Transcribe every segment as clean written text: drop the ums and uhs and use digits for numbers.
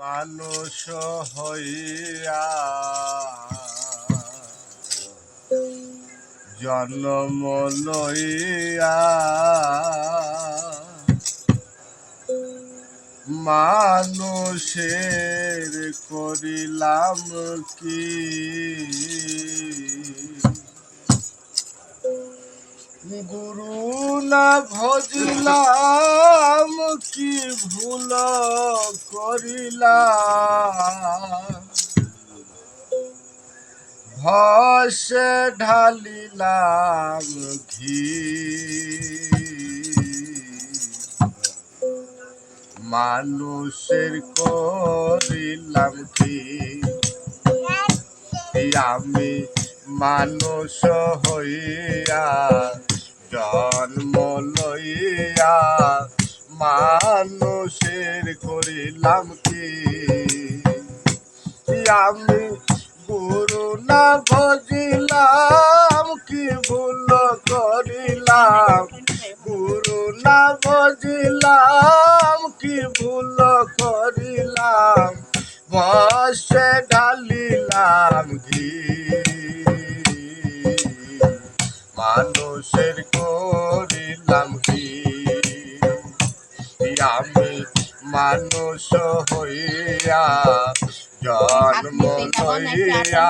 মানুষ হইয়া জন্ম লইয়া মানুষের করিলাম কি গুরু না ভজলাম কি ভুল করিলাম ভসে ঢালিলাম ঘি মানুষের করিলাম কি আমি মানুষ হইয়া জন্ম লইয়া মানুষের করিলাম কি আমি গুরু না ভজিলাম কি ভুল করিলাম গুরু না ভজিলাম কি ভুল করিলাম ভসে ঢালিলাম ঘি মানুষের করিলাম কি আমি মানুষ হইয়া জন্ম লইয়া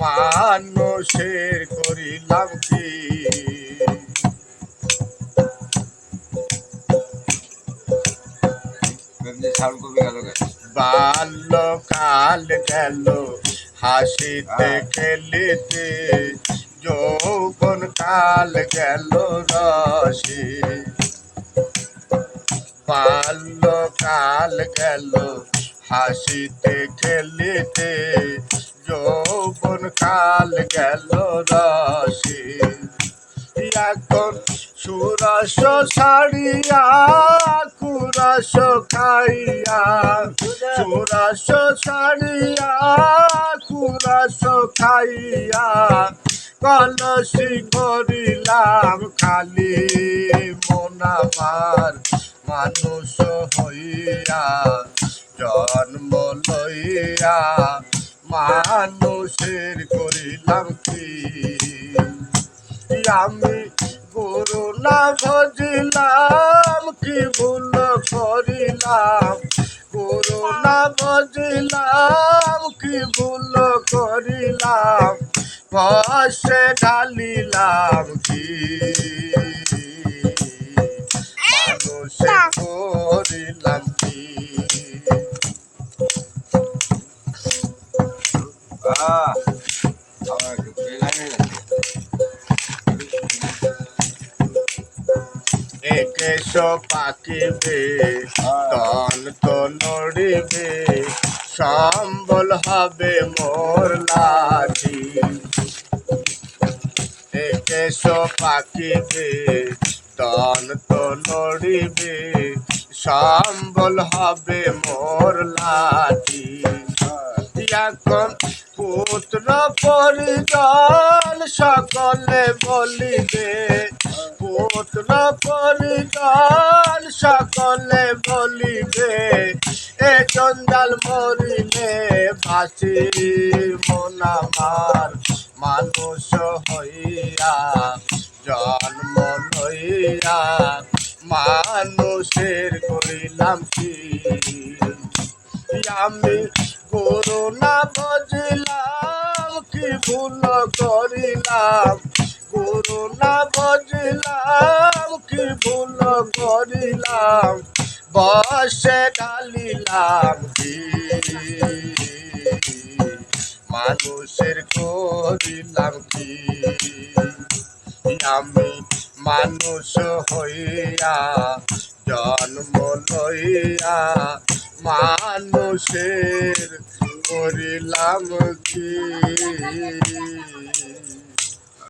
মানুষের করিলাম কি বাল্যকাল গেল হাসিতে খেলিতে যৌবন কাল গেল রসে বাল্যকাল গেল হাসিতে খেলিতে যৌবন কাল গেল রসে এখন সুরস ছাড়িয়া কুরস খাইয়া সুরস ছাড়িয়া কুরস খাইয়া কলসি করিলাম খালি মন আমার মানুষ হইয়া জন্ম লইয়া মানুষের করিলাম কি আমি গুরু না ভজিলাম কি ভুল করিলাম গুরু না ভজিলাম কি ভুল করিলাম ভসে ঢালিলাম কি মানুষে করিলাম কি কেশ পাকিবে তন তো নড়িবে সম্বল হবে মোর লাঠি কেশ পাকিবে তন তো নড়িবে সম্বল হবে মোর লাঠি এখন পুত্র পরিজন সকলে বলিবে পুত্র পরিজন সকলে বলিবে এ জঞ্জাল মরিলে বাঁচি মন আমার মানুষ হইয়া জন্ম লইয়া মানুষের করিলাম কি আমি গুরু না ভজিলাম কি ভুল করিলাম গুরু না ভজিলাম কি ভুল করিলাম বসে ঢালিলাম কি মানুষের করিলাম কি আমি মানুষ হইয়া জন্ম লইয়া মানুষের করিলাম কি